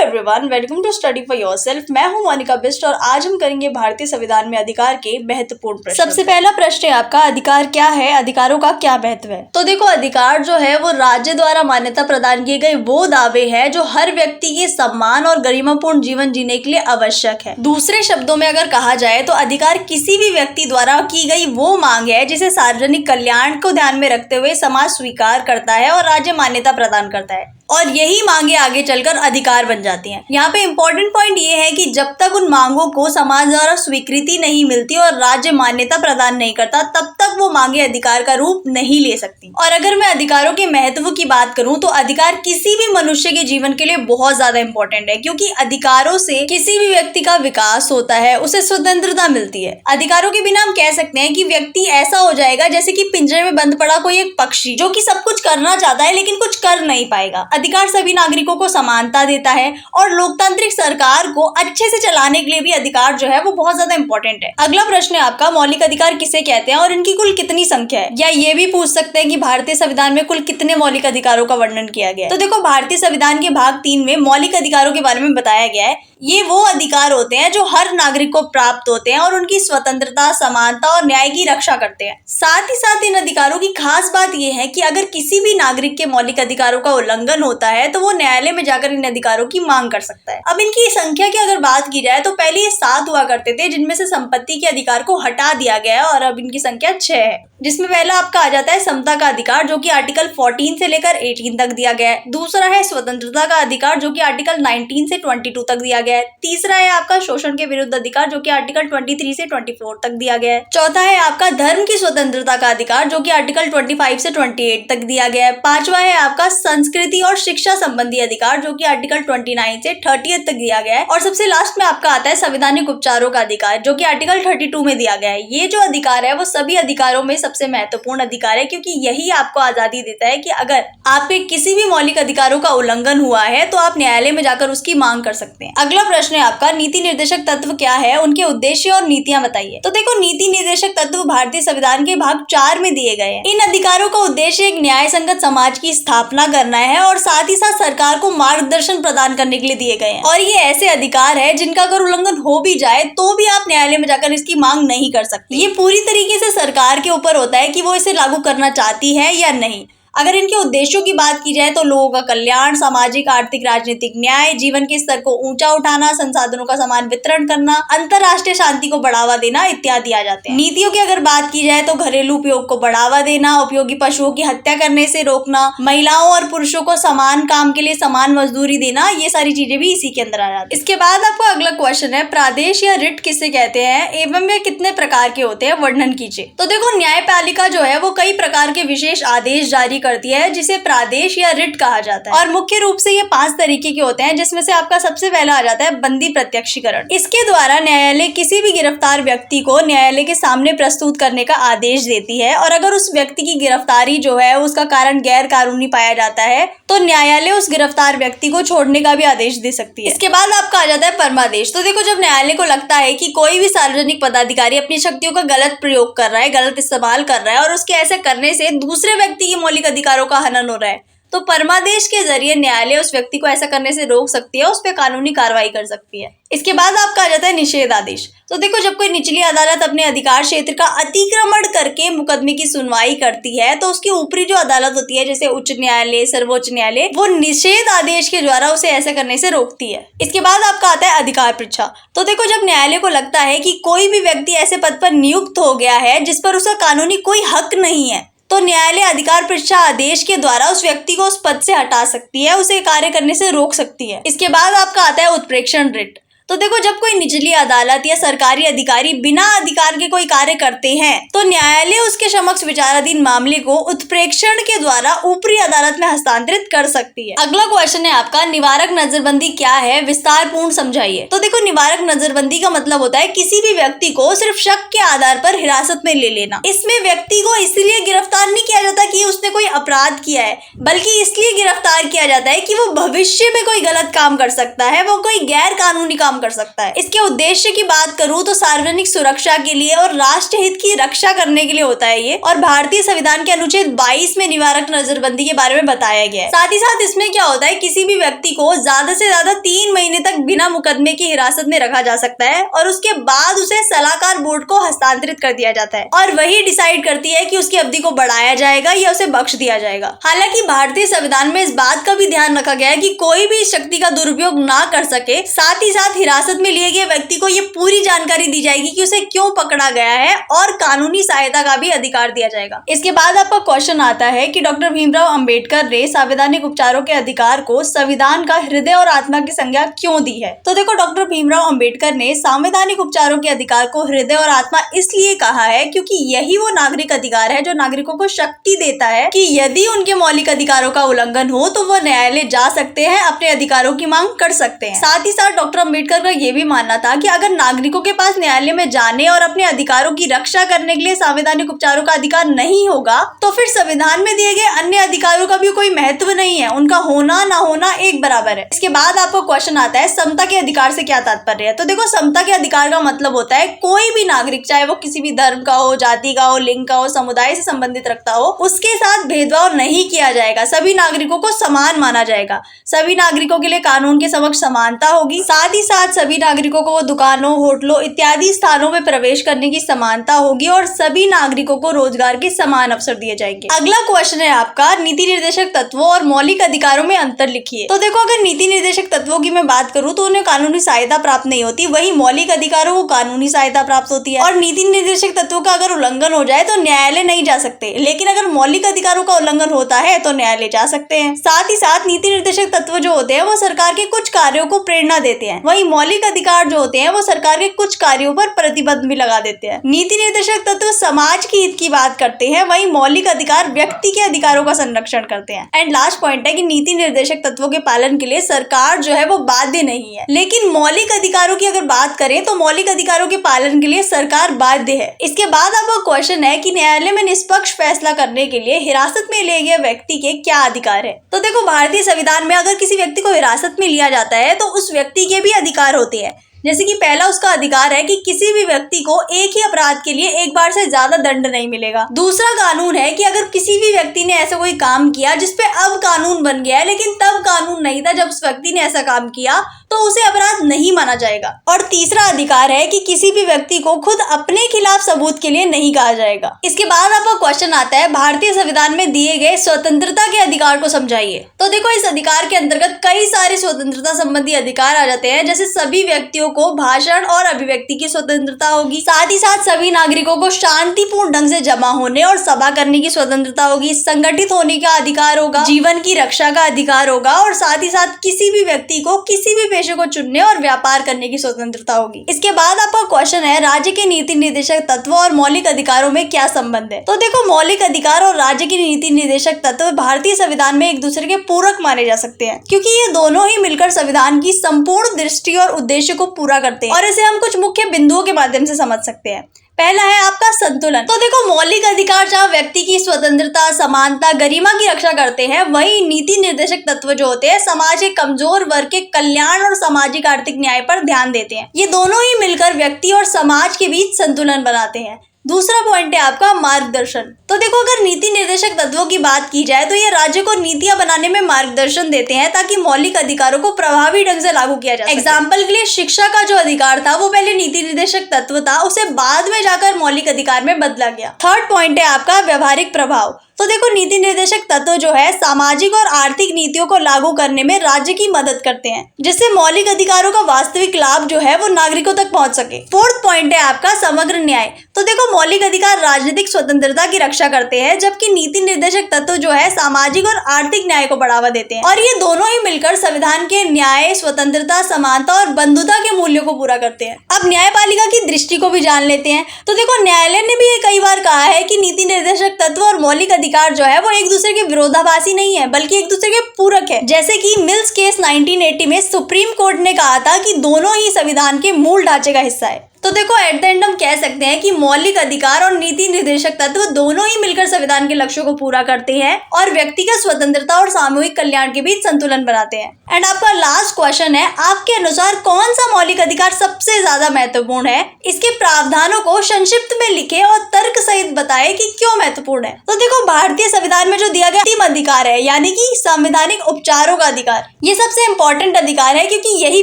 Everyone, welcome to study for yourself. मैं हूं मोनिका बिस्ट और आज हम करेंगे भारतीय संविधान में अधिकार के महत्वपूर्ण प्रश्न। सबसे पहला प्रश्न है आपका, अधिकार क्या है, अधिकारों का क्या महत्व है। तो देखो, अधिकार जो है वो राज्य द्वारा मान्यता प्रदान किए गए वो दावे है जो हर व्यक्ति के सम्मान और गरिमापूर्ण जीवन जीने के लिए आवश्यक है। दूसरे शब्दों में अगर कहा जाए तो अधिकार किसी भी व्यक्ति द्वारा की गई वो मांग है जिसे सार्वजनिक कल्याण को ध्यान में रखते हुए समाज स्वीकार करता है और राज्य मान्यता प्रदान करता है, और यही मांगे आगे चलकर अधिकार बन जाती हैं। यहाँ पे इम्पोर्टेंट पॉइंट ये है कि जब तक उन मांगों को समाज द्वारा स्वीकृति नहीं मिलती और राज्य मान्यता प्रदान नहीं करता, तब तक वो मांगे अधिकार का रूप नहीं ले सकती। और अगर मैं अधिकारों के महत्व की बात करूं तो अधिकार किसी भी मनुष्य के जीवन के लिए बहुत ज्यादा इंपॉर्टेंट है, क्योंकि अधिकारों से किसी भी व्यक्ति का विकास होता है, उसे स्वतंत्रता मिलती है। अधिकारों के बिना हम कह सकते हैं कि व्यक्ति ऐसा हो जाएगा जैसे कि पिंजरे में बंद पड़ा कोई एक पक्षी जो कि सब कुछ करना चाहता है लेकिन कुछ कर नहीं पाएगा। अधिकार सभी नागरिकों को समानता देता है और लोकतांत्रिक सरकार को अच्छे से चलाने के लिए भी अधिकार जो है वो बहुत ज्यादा इंपॉर्टेंट है। अगला प्रश्न है आपका, मौलिक अधिकार किसे कहते हैं और इनकी कुल कितनी संख्या है। या ये भी पूछ सकते हैं कि भारतीय संविधान में कुल कितने मौलिक अधिकारों का वर्णन किया गया है। तो देखो, भारतीय संविधान के भाग 3 में मौलिक अधिकारों के बारे में बताया गया है। ये वो अधिकार होते हैं जो हर नागरिक को प्राप्त होते हैं और उनकी स्वतंत्रता, समानता और न्याय की रक्षा करते हैं। साथ ही साथ इन अधिकारों की खास बात यह है कि अगर किसी भी नागरिक के मौलिक अधिकारों का उल्लंघन होता है तो वो न्यायालय में जाकर इन अधिकारों की मांग कर सकता है। अब इनकी संख्या की अगर बात की जाए तो पहले ये 7 हुआ करते थे, जिनमें से संपत्ति के अधिकार को हटा दिया गया है और अब इनकी संख्या 6 है। जिसमें पहला आपका आ जाता है समता का अधिकार, जो कि आर्टिकल 14 से लेकर 18 तक दिया गया है। दूसरा है स्वतंत्रता का अधिकार, जो कि आर्टिकल 19 से 22 तक दिया गया है। तीसरा है आपका शोषण के विरुद्ध अधिकार, जो कि आर्टिकल 23 से 24 तक दिया गया है। चौथा है आपका धर्म की स्वतंत्रता का अधिकार, जो कि आर्टिकल 25 से 28 तक दिया गया है। पांचवा है आपका संस्कृति और शिक्षा संबंधी अधिकार, जो कि आर्टिकल 29 से 30 तक दिया गया है। और सबसे लास्ट में आपका आता है संवैधानिक उपचारों का अधिकार, जो कि आर्टिकल 32 में दिया गया है। ये जो अधिकार है वो सभी अधिकारों में सबसे महत्वपूर्ण अधिकार है, क्योंकि यही आपको आजादी देता है कि अगर आपके किसी भी मौलिक अधिकारों का उल्लंघन हुआ है तो आप न्यायालय में जाकर उसकी मांग कर सकते हैं। अगला प्रश्न है आपका, नीति निर्देशक तत्व क्या है, उनके उद्देश्य और नीतियां बताइए। तो देखो, नीति निर्देशक तत्व भारतीय संविधान के भाग 4 में दिए गए हैं। इन अधिकारों का उद्देश्य एक न्याय संगत समाज की स्थापना करना है और साथ ही साथ सरकार को मार्गदर्शन प्रदान करने के लिए दिए गए हैं। और ये ऐसे अधिकार है जिनका अगर उल्लंघन हो भी जाए तो भी आप न्यायालय में जाकर इसकी मांग नहीं कर सकते। ये पूरी तरीके से सरकार के ऊपर होता है कि वो इसे लागू करना चाहती है या नहीं। अगर इनके उद्देश्यों की बात की जाए तो लोगों का कल्याण, सामाजिक, आर्थिक, राजनीतिक न्याय, जीवन के स्तर को ऊंचा उठाना, संसाधनों का समान वितरण करना, अंतर्राष्ट्रीय शांति को बढ़ावा देना इत्यादि आ जाते हैं। नीतियों की अगर बात की जाए तो घरेलू उपयोग को बढ़ावा देना, उपयोगी पशुओं की हत्या करने से रोकना, महिलाओं और पुरुषों को समान काम के लिए समान मजदूरी देना, ये सारी चीजें भी इसी के अंदर आ जाती है। इसके बाद आपको अगला क्वेश्चन है, प्रादेश या रिट किसे कहते हैं एवं वे कितने प्रकार के होते हैं, वर्णन कीजिए। तो देखो, न्यायपालिका जो है वो कई प्रकार के विशेष आदेश जारी करती है जिसे प्रादेश या रिट कहा जाता है। और मुख्य रूप से ये 5 तरीके के होते हैं, जिसमें से आपका सबसे पहला आ जाता है बंदी प्रत्यक्षीकरण। इसके द्वारा न्यायालय किसी भी गिरफ्तार व्यक्ति को न्यायालय के सामने प्रस्तुत करने का आदेश देती है, और अगर उस व्यक्ति की गिरफ्तारी जो है उसका कारण गैर कानूनी पाया जाता है तो न्यायालय उस गिरफ्तार व्यक्ति को छोड़ने का भी आदेश दे सकती है। इसके बाद आपका आ जाता है परमादेश। तो देखो, जब न्यायालय को लगता है कि कोई भी सार्वजनिक पदाधिकारी अपनी शक्तियों का गलत प्रयोग कर रहा है, गलत इस्तेमाल कर रहा है और उसके ऐसे करने से दूसरे व्यक्ति के मौलिक अधिकारों का हनन हो रहा है, तो परमादेश के जरिए न्यायालय उस व्यक्ति को ऐसा करने से रोक सकती है, उस पर कानूनी कार्रवाई कर सकती है। इसके बाद आपका आ जाता है निषेध आदेश। तो देखो, जब कोई निचली अदालत अपने अधिकार क्षेत्र का अतिक्रमण करके मुकदमे की सुनवाई करती है तो उसकी ऊपरी जो अदालत होती है, जैसे उच्च न्यायालय, सर्वोच्च न्यायालय, वो निषेध आदेश के द्वारा उसे ऐसा करने से रोकती है। इसके बाद आपका आता है अधिकार परीक्षा। तो देखो, जब न्यायालय को लगता है कि कोई भी व्यक्ति ऐसे पद पर नियुक्त हो गया है जिस पर उसका कानूनी कोई हक नहीं है, तो न्यायालय अधिकार परीक्षा आदेश के द्वारा उस व्यक्ति को उस पद से हटा सकती है, उसे कार्य करने से रोक सकती है। इसके बाद आपका आता है उत्प्रेक्षण रिट। तो देखो, जब कोई निचली अदालत या सरकारी अधिकारी बिना अधिकार के कोई कार्य करते हैं तो न्यायालय उसके समक्ष विचाराधीन मामले को उत्प्रेक्षण के द्वारा ऊपरी अदालत में हस्तांतरित कर सकती है। अगला क्वेश्चन है आपका, निवारक नजरबंदी क्या है, विस्तार पूर्ण समझाइए। तो देखो, निवारक नजरबंदी का मतलब होता है किसी भी व्यक्ति को सिर्फ शक के आधार पर हिरासत में ले लेना। इसमें व्यक्ति को इसलिए गिरफ्तार नहीं किया जाता कि उसने कोई अपराध किया है, बल्कि इसलिए गिरफ्तार किया जाता है कि वो भविष्य में कोई गलत काम कर सकता है, वो कोई गैर कानूनी काम काम कर सकता है। इसके उद्देश्य की बात करूँ तो सार्वजनिक सुरक्षा के लिए और राष्ट्र हित की रक्षा करने के लिए होता है ये, और भारतीय संविधान के अनुच्छेद 22 में निवारक नजरबंदी के बारे में बताया गया है। साथ ही साथ इसमें क्या होता है, किसी भी व्यक्ति को ज्यादा से ज्यादा 3 महीने तक बिना मुकदमे की हिरासत में रखा जा सकता है और उसके बाद उसे सलाहकार बोर्ड को हस्तांतरित कर दिया जाता है और वही डिसाइड करती है कि उसकी अवधि को बढ़ाया जाएगा या उसे बख्श दिया जाएगा। हालांकि भारतीय संविधान में इस बात का भी ध्यान रखा गया है कि कोई भी इस शक्ति का दुरुपयोग ना कर सके। साथ ही साथ हिरासत में लिए गए व्यक्ति को ये पूरी जानकारी दी जाएगी कि उसे क्यों पकड़ा गया है और कानूनी सहायता का भी अधिकार दिया जाएगा। इसके बाद आपका क्वेश्चन आता है कि डॉक्टर भीमराव अंबेडकर ने संवैधानिक उपचारों के अधिकार को संविधान का हृदय और आत्मा की संज्ञा क्यों दी है। तो देखो, डॉक्टर भीमराव अंबेडकर ने संवैधानिक उपचारों के अधिकार को हृदय और आत्मा इसलिए कहा है क्योंकि यही वो नागरिक अधिकार है जो नागरिकों को शक्ति देता है कि यदि उनके मौलिक अधिकारों का उल्लंघन हो तो वो न्यायालय जा सकते हैं, अपने अधिकारों की मांग कर सकते हैं। साथ ही साथ डॉक्टर अंबेडकर का ये भी मानना था कि अगर नागरिकों के पास न्यायालय में जाने और अपने अधिकारों की रक्षा करने के लिए संवैधानिक उपचारों का अधिकार नहीं होगा तो फिर संविधान में दिए गए अन्य अधिकारों का भी कोई महत्व नहीं है, उनका होना ना होना एक बराबर है। इसके बाद आपको क्वेश्चन आता है समता के अधिकार से क्या तात्पर्य है। तो देखो, समता के अधिकार का मतलब होता है कोई भी नागरिक, चाहे वो किसी भी धर्म का हो, जाति का हो, लिंग का हो, समुदाय से संबंधित रखता हो, उसके साथ भेदभाव नहीं किया जाएगा। सभी नागरिकों को समान माना जाएगा। सभी नागरिकों के लिए कानून के समक्ष समानता होगी। साथ ही साथ सभी नागरिकों को दुकानों, होटलों इत्यादि स्थानों में प्रवेश करने की समानता होगी और सभी नागरिकों को रोजगार के समान अवसर दिए जाएंगे। अगला क्वेश्चन है आपका, नीति निर्देशक तत्वों और मौलिक अधिकारों में अंतर लिखिए। तो देखो, अगर नीति निर्देशक तत्वों की मैं बात करूं तो उन्हें कानूनी सहायता प्राप्त नहीं होती, वही मौलिक अधिकारों को कानूनी सहायता प्राप्त होती है। और नीति निर्देशक तत्वों का अगर उल्लंघन हो जाए तो न्यायालय नहीं जा सकते, लेकिन अगर मौलिक अधिकारों का उल्लंघन होता है तो न्यायालय जा सकते हैं। साथ ही साथ नीति निर्देशक तत्व जो होते हैं वो सरकार के कुछ कार्यों को प्रेरणा देते हैं, वही मौलिक अधिकार जो होते हैं वो सरकार के कुछ कार्यों पर प्रतिबंध भी लगा देते हैं। नीति निर्देशक तत्व समाज की हित की बात करते हैं, वही मौलिक अधिकार व्यक्ति के अधिकारों का संरक्षण करते हैं। एंड लास्ट पॉइंट है कि नीति निर्देशक तत्वों के पालन के लिए सरकार जो है वो बाध्य नहीं है, लेकिन मौलिक अधिकारों की अगर बात करें तो मौलिक अधिकारों के पालन के लिए सरकार बाध्य है। इसके बाद आपका क्वेश्चन है कि न्यायालय में निष्पक्ष फैसला करने के लिए हिरासत में लिए गए व्यक्ति के क्या अधिकार है। तो देखो, भारतीय संविधान में अगर किसी व्यक्ति को हिरासत में लिया जाता है तो उस व्यक्ति के भी अधिकार होते हैं। जैसे कि पहला उसका अधिकार है कि किसी भी व्यक्ति को एक ही अपराध के लिए एक बार से ज्यादा दंड नहीं मिलेगा। दूसरा कानून है कि अगर किसी भी व्यक्ति ने ऐसा कोई काम किया जिसपे अब कानून बन गया है लेकिन तब कानून नहीं था जब उस व्यक्ति ने ऐसा काम किया, तो उसे अपराध नहीं माना जाएगा। और तीसरा अधिकार है कि किसी भी व्यक्ति को खुद अपने खिलाफ सबूत के लिए नहीं कहा जाएगा। इसके बाद आपका क्वेश्चन आता है, भारतीय संविधान में दिए गए स्वतंत्रता के अधिकार को समझाइए। तो देखो, इस अधिकार के अंतर्गत कई सारे स्वतंत्रता संबंधी अधिकार आ जाते हैं, जैसे सभी व्यक्तियों को भाषण और अभिव्यक्ति की स्वतंत्रता होगी। साथ ही साथ सभी नागरिकों को शांतिपूर्ण ढंग से जमा होने और सभा करने की स्वतंत्रता होगी। संगठित होने का अधिकार होगा, जीवन की रक्षा का अधिकार होगा और साथ ही साथ किसी भी व्यक्ति को किसी भी पेशे को चुनने और व्यापार करने की स्वतंत्रता होगी। इसके बाद आपका क्वेश्चन है, राज्य के नीति निर्देशक तत्व और मौलिक अधिकारों में क्या संबंध है। तो देखो, मौलिक अधिकार और राज्य के नीति निर्देशक तत्व भारतीय संविधान में एक दूसरे के पूरक माने जा सकते हैं, क्योंकि ये दोनों ही मिलकर संविधान की संपूर्ण दृष्टि और उद्देश्य को पूरा करते हैं और इसे हम कुछ मुख्य बिंदुओं के माध्यम से समझ सकते हैं। पहला है आपका संतुलन। तो देखो, मौलिक अधिकार जहाँ व्यक्ति की स्वतंत्रता, समानता, गरिमा की रक्षा करते हैं, वही नीति निर्देशक तत्व जो होते हैं समाज के कमजोर वर्ग के कल्याण और सामाजिक आर्थिक न्याय पर ध्यान देते हैं। ये दोनों ही मिलकर व्यक्ति और समाज के बीच संतुलन बनाते हैं। दूसरा पॉइंट है आपका मार्गदर्शन। तो देखो, अगर नीति निर्देशक तत्वों की बात की जाए तो ये राज्य को नीतियां बनाने में मार्गदर्शन देते हैं ताकि मौलिक अधिकारों को प्रभावी ढंग से लागू किया जाए। एग्जाम्पल के लिए शिक्षा का जो अधिकार था वो पहले नीति निर्देशक तत्व था, उसे बाद में जाकर मौलिक अधिकार में बदला गया। थर्ड पॉइंट है आपका व्यवहारिक प्रभाव। तो देखो, नीति निर्देशक तत्व जो है सामाजिक और आर्थिक नीतियों को लागू करने में राज्य की मदद करते हैं, जिससे मौलिक अधिकारों का वास्तविक लाभ जो है वो नागरिकों तक पहुंच सके। फोर्थ पॉइंट है आपका समग्र न्याय। तो देखो, मौलिक अधिकार राजनीतिक स्वतंत्रता की रक्षा करते हैं, जबकि नीति निर्देशक तत्व जो है सामाजिक और आर्थिक न्याय को बढ़ावा देते हैं और ये दोनों ही मिलकर संविधान के न्याय, स्वतंत्रता, समानता और बंधुता के मूल्यों को पूरा करते हैं। अब न्यायपालिका की दृष्टि को भी जान लेते हैं। तो देखो, न्यायालय ने भी ये कई बार कहा है कि नीति निर्देशक तत्व और मौलिक अधिकार जो है वो एक दूसरे के विरोधाभासी नहीं है, बल्कि एक दूसरे के पूरक है। जैसे कि मिल्स केस 1980 में सुप्रीम कोर्ट ने कहा था कि दोनों ही संविधान के मूल ढांचे का हिस्सा है। तो देखो एट द एंड हम कह सकते हैं कि मौलिक अधिकार और नीति निर्देशक तत्व दोनों ही मिलकर संविधान के लक्ष्यों को पूरा करते हैं और व्यक्तिगत स्वतंत्रता और सामूहिक कल्याण के बीच संतुलन बनाते हैं। एंड आपका लास्ट क्वेश्चन है, आपके अनुसार कौन सा मौलिक अधिकार सबसे ज्यादा महत्वपूर्ण है? इसके प्रावधानों को संक्षिप्त में लिखे और तर्क सहित बताएं कि क्यों महत्वपूर्ण है। तो देखो भारतीय संविधान में जो दिया गया अंतिम अधिकार है यानी कि संवैधानिक उपचारों का अधिकार, ये सबसे इंपॉर्टेंट अधिकार है क्योंकि यही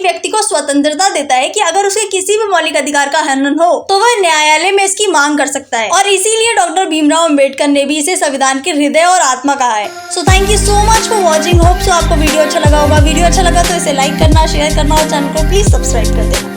व्यक्ति को स्वतंत्रता देता है कि अगर उसके किसी भी मौलिक अधिकार का हनन हो तो वह न्यायालय में इसकी मांग कर सकता है और इसीलिए डॉक्टर भीमराव अंबेडकर ने भी इसे संविधान के हृदय और आत्मा कहा है। So thank you so much for watching. Hope so आपको वीडियो अच्छा लगा होगा। वीडियो अच्छा लगा तो इसे लाइक करना, शेयर करना और चैनल को प्लीज सब्सक्राइब कर देना।